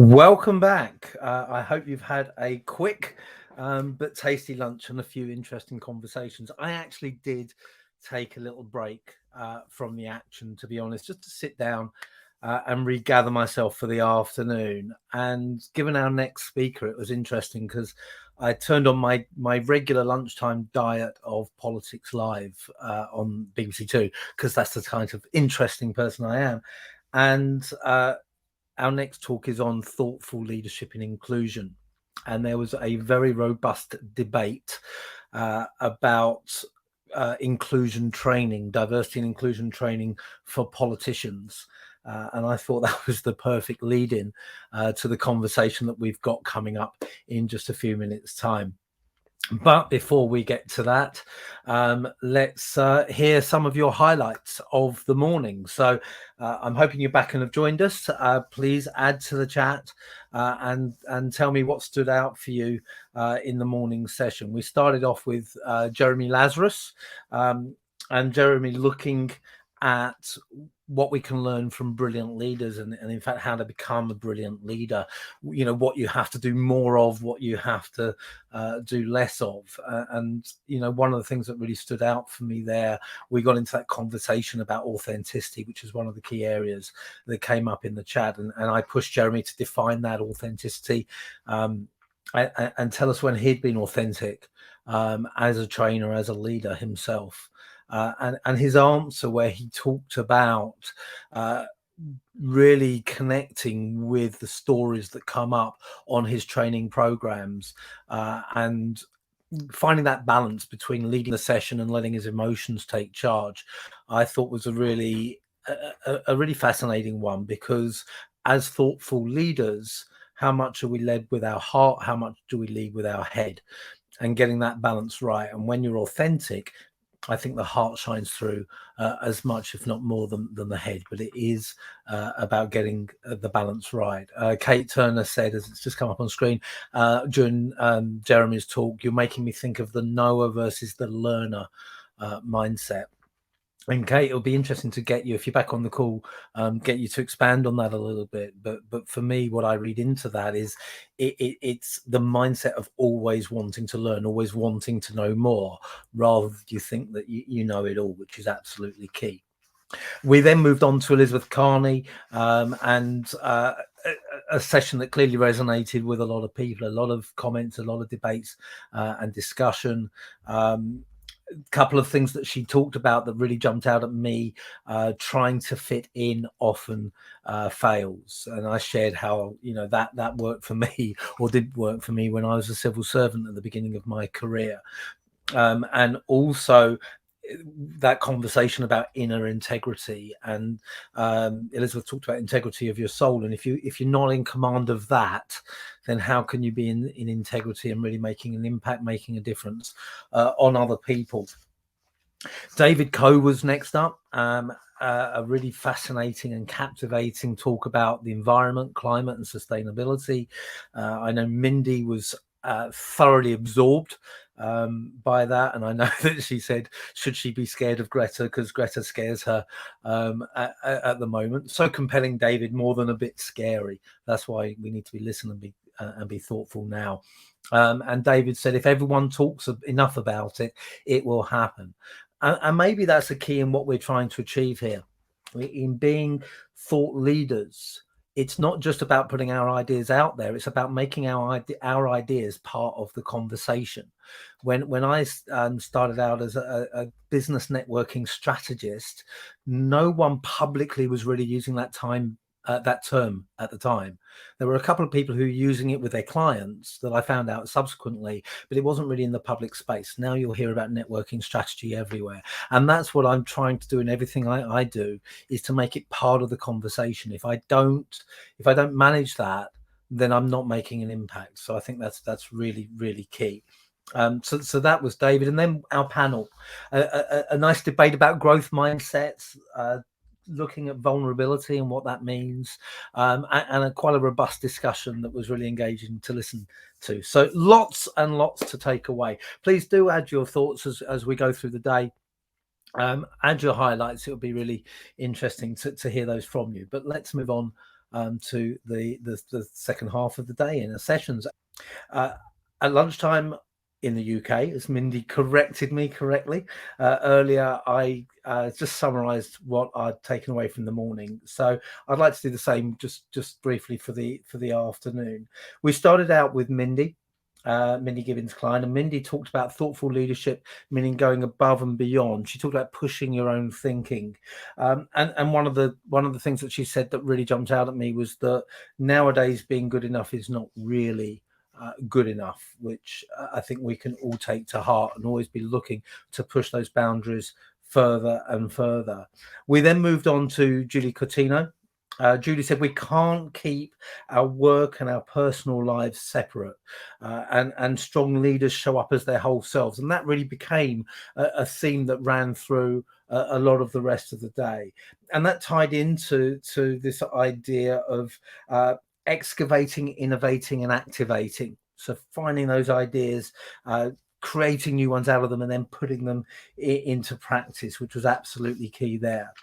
Welcome back. I hope you've had a quick but tasty lunch and a few interesting conversations. I actually did take a little break from the action, to be honest, just to sit down and regather myself for the afternoon. And given our next speaker, it was interesting because I turned on my regular lunchtime diet of Politics Live on BBC Two, because that's the kind of interesting person I am. And our next talk is on thoughtful leadership and inclusion. And there was a very robust debate about inclusion training, diversity and inclusion training for politicians. And I thought that was the perfect lead in to the conversation that we've got coming up in just a few minutes' time. But before we get to that, let's hear some of your highlights of the morning. So I'm hoping you're back and have joined us. Please add to the chat and tell me what stood out for you in the morning session. We started off with Jeremy Lazarus and Jeremy looking at what we can learn from brilliant leaders and in fact how to become a brilliant leader, what you have to do more of, what you have to do less of. And one of the things that really stood out for me there, we got into that conversation about authenticity, which is one of the key areas that came up in the chat, and I pushed Jeremy to define that authenticity and tell us when he'd been authentic as a trainer, as a leader himself. And his answer, where he talked about really connecting with the stories that come up on his training programs and finding that balance between leading the session and letting his emotions take charge, I thought was a really fascinating one, because as thoughtful leaders, how much are we led with our heart? How much do we lead with our head? And getting that balance right. And when you're authentic, I think the heart shines through as much, if not more, than the head. But it is about getting the balance right. Kate Turner said, as it's just come up on screen during Jeremy's talk, you're making me think of the knower versus the learner mindset. And Kate, it'll be interesting to get you, if you're back on the call, get you to expand on that a little bit. But for me, what I read into that is it's the mindset of always wanting to learn, always wanting to know more, rather than you think that you know it all, which is absolutely key. We then moved on to Elizabeth Carney and a session that clearly resonated with a lot of people, a lot of comments, a lot of debates and discussion. Couple of things that she talked about that really jumped out at me. Trying to fit in often fails, and I shared how that worked for me, or did work for me, when I was a civil servant at the beginning of my career. And also that conversation about inner integrity, and Elizabeth talked about integrity of your soul, and if you're not in command of that, then how can you be in integrity and really making an impact, making a difference on other people? David Coe was next up. A really fascinating and captivating talk about the environment, climate and sustainability. I know Mindy was thoroughly absorbed by that, and I know that she said, should she be scared of Greta, because Greta scares her at the moment. So compelling, David, more than a bit scary. That's why we need to be listening and be thoughtful now. And David said, if everyone talks enough about it, it will happen. And maybe that's a key in what we're trying to achieve here. In being thought leaders, it's not just about putting our ideas out there, it's about making our ideas part of the conversation. When I started out as a business networking strategist, no one publicly was really using that term at the time. There were a couple of people who were using it with their clients that I found out subsequently, but it wasn't really in the public space. Now you'll hear about networking strategy everywhere. And that's what I'm trying to do in everything I do, is to make it part of the conversation. If I don't manage that, then I'm not making an impact. So I think that's really, really key. So that was David. And then our panel, a nice debate about growth mindsets, looking at vulnerability and what that means, and quite a robust discussion that was really engaging to listen to. So lots and lots to take away. Please do add your thoughts as we go through the day. Add your highlights. It would be really interesting to hear those from you. But let's move on to the second half of the day in a sessions. At lunchtime in the UK, as Mindy corrected me correctly earlier, I just summarised what I'd taken away from the morning. So I'd like to do the same, just briefly for the afternoon. We started out with Mindy Gibbons-Klein, and Mindy talked about thoughtful leadership, meaning going above and beyond. She talked about pushing your own thinking, and one of the things that she said that really jumped out at me was that nowadays being good enough is not really good enough, which I think we can all take to heart and always be looking to push those boundaries further and further. We then moved on to Julie Coutinho. Julie said we can't keep our work and our personal lives separate, and strong leaders show up as their whole selves, and that really became a theme that ran through a lot of the rest of the day, and that tied into this idea of excavating, innovating, and activating. So finding those ideas, creating new ones out of them, and then putting them into practice, which was absolutely key there.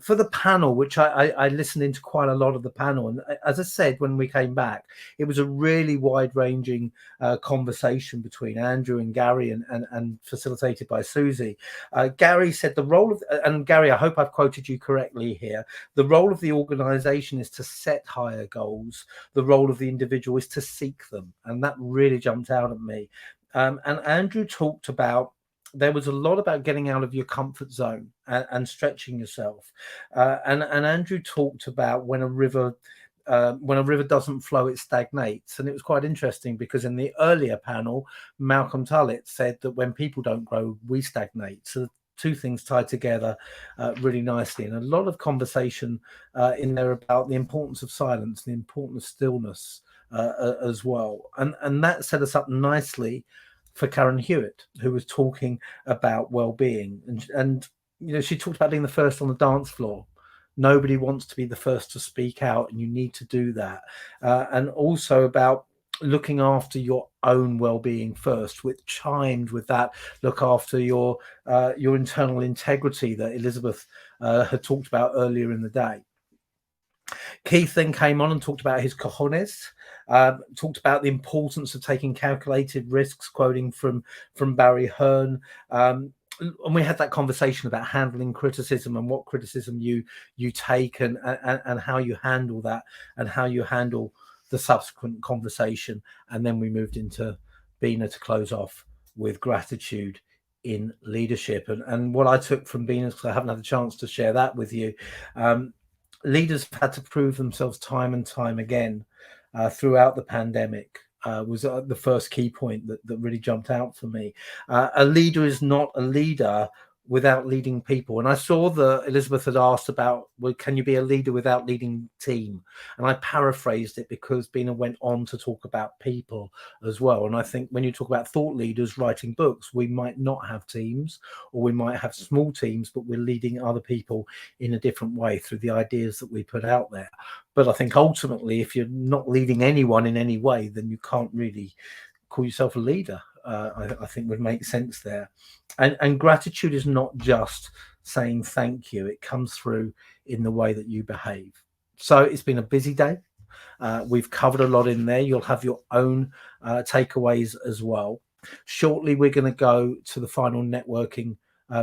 For the panel, which I listened into quite a lot of the panel, and as I said when we came back, it was a really wide-ranging conversation between Andrew and Gary, and facilitated by Susie. Gary said the role of, and Gary, I hope I've quoted you correctly here, the role of the organization is to set higher goals. The role of the individual is to seek them. And that really jumped out at me. And Andrew talked about, there was a lot about getting out of your comfort zone and stretching yourself. And Andrew talked about when a river doesn't flow, it stagnates. And it was quite interesting because in the earlier panel, Malcolm Tullett said that when people don't grow, we stagnate. So two things tied together really nicely, and a lot of conversation in there about the importance of silence, the importance of stillness as well. And that set us up nicely for Karen Hewitt, who was talking about well-being. And you know, she talked about being the first on the dance floor. Nobody wants to be the first to speak out, and you need to do that. And also about looking after your own well-being first, which chimed with that look after your internal integrity that Elizabeth had talked about earlier in the day. Keith then came on and talked about his cojones, talked about the importance of taking calculated risks, quoting from Barry Hearn. And we had that conversation about handling criticism and what criticism you take and how you handle that, and how you handle the subsequent conversation. And then we moved into Bina to close off with gratitude in leadership. And what I took from Bina, because I haven't had a chance to share that with you, leaders have had to prove themselves time and time again throughout the pandemic. Was the first key point that really jumped out for me. A leader is not a leader without leading people. And I saw that Elizabeth had asked about, well, can you be a leader without leading team? And I paraphrased it because Bina went on to talk about people as well. And I think when you talk about thought leaders writing books, we might not have teams, or we might have small teams, but we're leading other people in a different way through the ideas that we put out there. But I think ultimately, if you're not leading anyone in any way, then you can't really call yourself a leader. I think would make sense there. And gratitude is not just saying thank you. It comes through in the way that you behave. So it's been a busy day. We've covered a lot in there. You'll have your own takeaways as well. Shortly, we're going to go to the final networking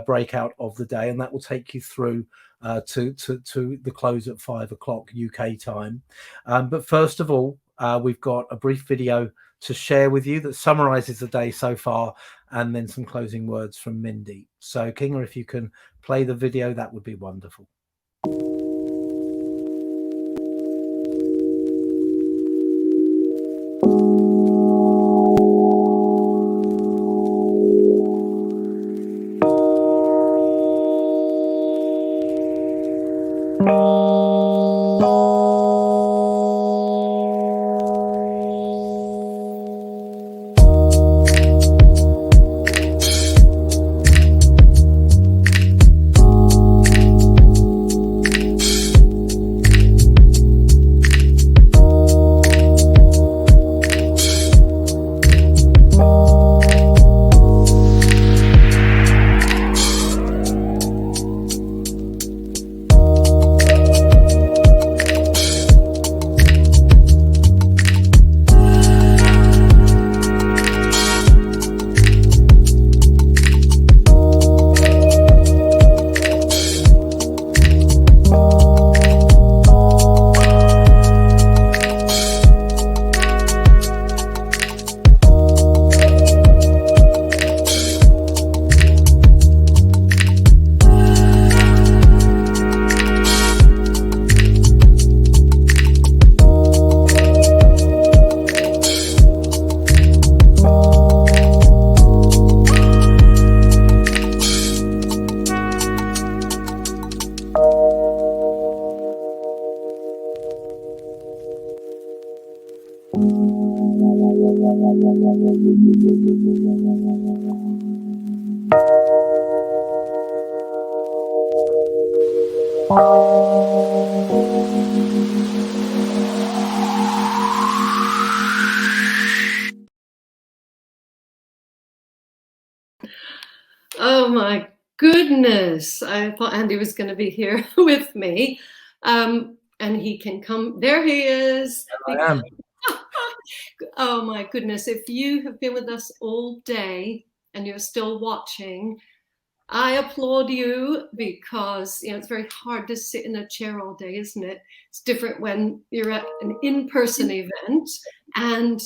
breakout of the day, and that will take you through to the close at 5 o'clock UK time. But first of all, we've got a brief video to share with you that summarizes the day so far, and then some closing words from Mindy. So Kinga, if you can play the video, that would be wonderful. Oh my goodness. I thought Andy was going to be here with me. And he can come. There he is. I am. Oh my goodness. If you have been with us all day and you're still watching, I applaud you, because it's very hard to sit in a chair all day, isn't it? It's different when you're at an in-person event, and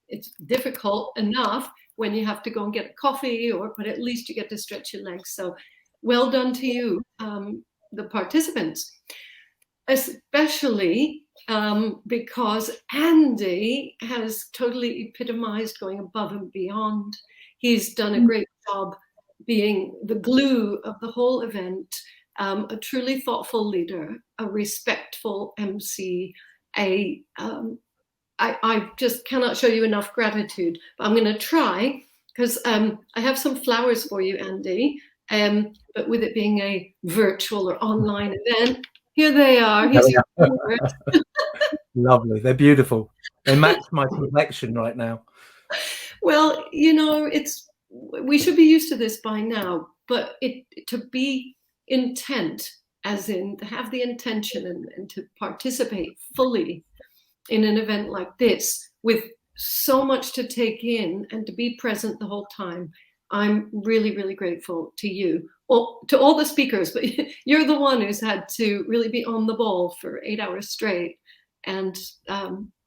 it's difficult enough when you have to go and get a coffee, but at least you get to stretch your legs. So well done to you, the participants, especially because Andy has totally epitomized going above and beyond. He's done a great job being the glue of the whole event, a truly thoughtful leader, a respectful MC, I just cannot show you enough gratitude. But I'm going to try, because I have some flowers for you, Andy. But with it being a virtual or online event, here they are. Here's your flowers. Lovely. They're beautiful. They match my complexion right now. Well, we should be used to this by now, but to be intent, as in to have the intention and to participate fully in an event like this with so much to take in and to be present the whole time. I'm really, really grateful to you, or to all the speakers, but you're the one who's had to really be on the ball for 8 hours straight. And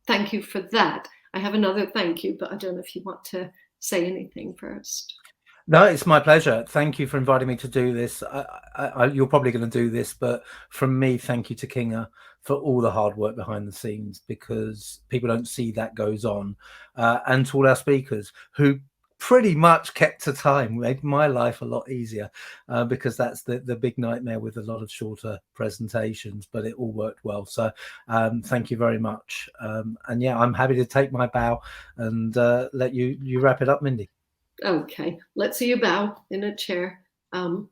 thank you for that. I have another thank you, but I don't know if you want to say anything first. No, it's my pleasure. Thank you for inviting me to do this. You're probably going to do this, but from me, thank you to Kinga for all the hard work behind the scenes, because people don't see that goes on. And to all our speakers who pretty much kept to time, made my life a lot easier, because that's the big nightmare with a lot of shorter presentations, but it all worked well. So thank you very much. And yeah, I'm happy to take my bow and let you wrap it up, Mindy. Okay, let's see you bow in a chair. The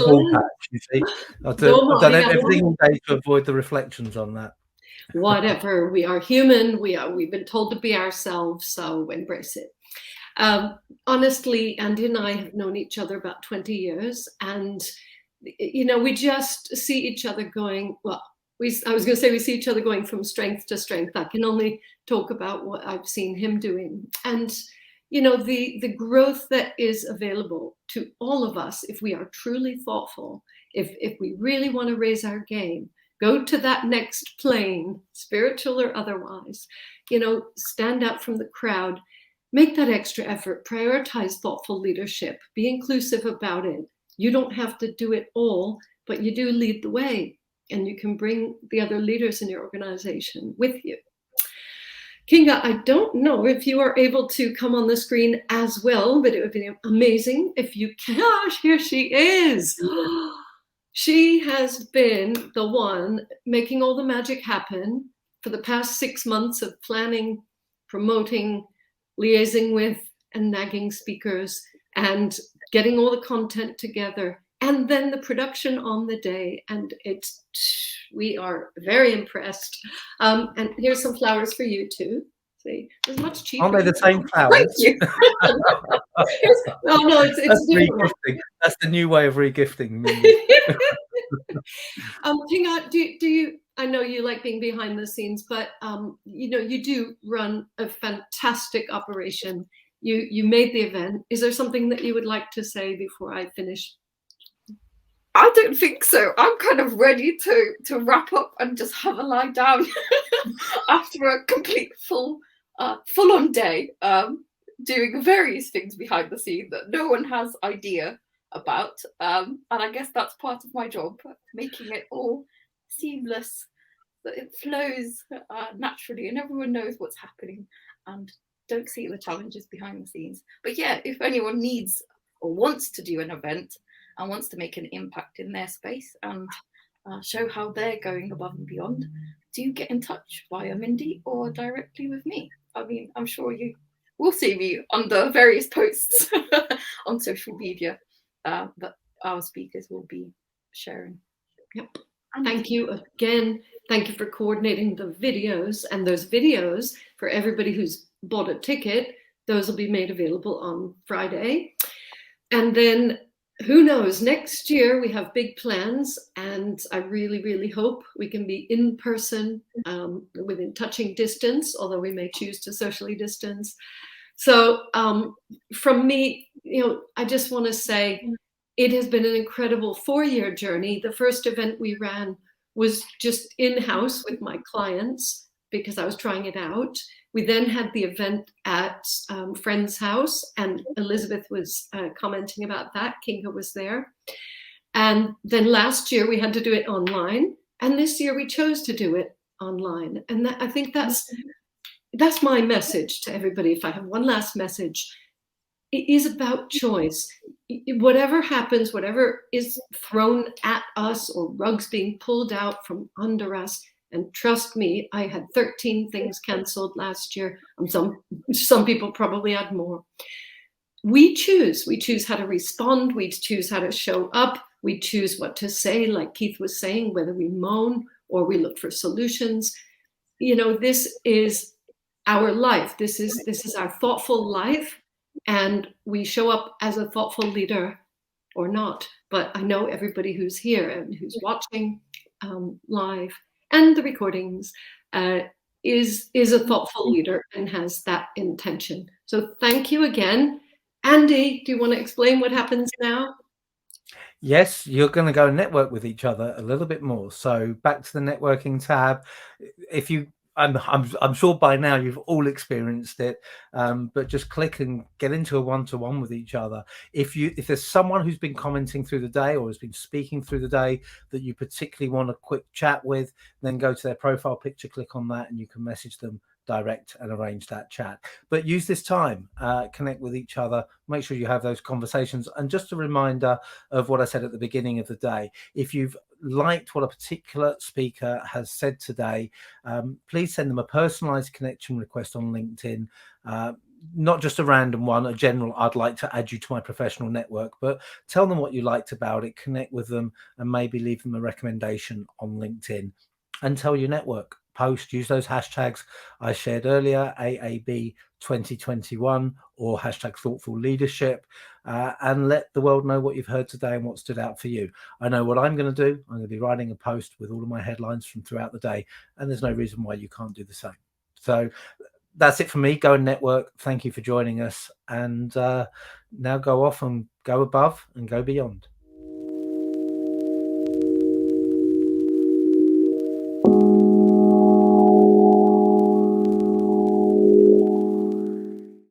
ball patch, you see. I've done everything all day to avoid the reflections on that. Whatever, we are human. We've been told to be ourselves, so embrace it. Honestly, Andy and I have known each other about 20 years, and we just see each other going, well, I was going to say we see each other going from strength to strength. I can only talk about what I've seen him doing. And the growth that is available to all of us, if we are truly thoughtful, if we really want to raise our game, go to that next plane, spiritual or otherwise, stand out from the crowd, make that extra effort, prioritize thoughtful leadership, be inclusive about it. You don't have to do it all, but you do lead the way, and you can bring the other leaders in your organization with you. Kinga, I don't know if you are able to come on the screen as well, but it would be amazing if you can. Gosh, here she is. She has been the one making all the magic happen for the past 6 months of planning, promoting, liaising with and nagging speakers, and getting all the content together, and then the production on the day. And we are very impressed. And here's some flowers for you too. See, it's much cheaper. Aren't they the same flowers? Thank you. No, it's regifting. That's the new way of regifting. Kinga, do you? I know you like being behind the scenes, but you do run a fantastic operation. You made the event. Is there something that you would like to say before I finish? I don't think so. I'm kind of ready to wrap up and just have a lie down after a complete full-on day, doing various things behind the scenes that no one has idea about. And I guess that's part of my job, making it all seamless, that it flows naturally and everyone knows what's happening and don't see the challenges behind the scenes. But yeah, if anyone needs or wants to do an event and wants to make an impact in their space and show how they're going above and beyond, do get in touch via Mindy or directly with me. I mean, I'm sure you will see me on the various posts on social media that our speakers will be sharing. Yep. Thank you again. Thank you for coordinating the videos, and those videos for everybody who's bought a ticket, those will be made available on Friday. And then who knows, next year we have big plans, and I really, really hope we can be in person within touching distance, although we may choose to socially distance. So from me, I just want to say it has been an incredible 4-year journey. The first event we ran was just in-house with my clients because I was trying it out. We then had the event at Friend's house, and Elizabeth was commenting about that. Kinga was there. And then last year we had to do it online. And this year we chose to do it online. And I think that's my message to everybody. If I have one last message, it is about choice. Whatever happens, whatever is thrown at us, or rugs being pulled out from under us, and trust me, I had 13 things canceled last year. Some people probably had more. We choose how to respond. We choose how to show up. We choose what to say, like Keith was saying, whether we moan or we look for solutions. This is our life. This is our thoughtful life. And we show up as a thoughtful leader or not. But I know everybody who's here and who's watching live and the recordings is a thoughtful leader and has that intention. So thank you again. Andy, do you want to explain what happens now? Yes, you're going to go network with each other a little bit more. So back to the networking tab. If you I'm sure by now you've all experienced it, but just click and get into a one-to-one with each other. If there's someone who's been commenting through the day or has been speaking through the day that you particularly want a quick chat with, then go to their profile picture, click on that, and you can message them direct and arrange that chat. But use this time, connect with each other, make sure you have those conversations. And just a reminder of what I said at the beginning of the day, if you've liked what a particular speaker has said today, please send them a personalized connection request on LinkedIn, not just a random one, a general I'd like to add you to my professional network, but tell them what you liked about it, connect with them, and maybe leave them a recommendation on LinkedIn and tell your network. Post, use those hashtags I shared earlier, AAB 2021 or hashtag thoughtful leadership, and let the world know what you've heard today and what stood out for you. I know what I'm going to do. I'm going to be writing a post with all of my headlines from throughout the day, and there's no reason why you can't do the same. So that's it for me. Go and network. Thank you for joining us, and now go off and go above and go beyond.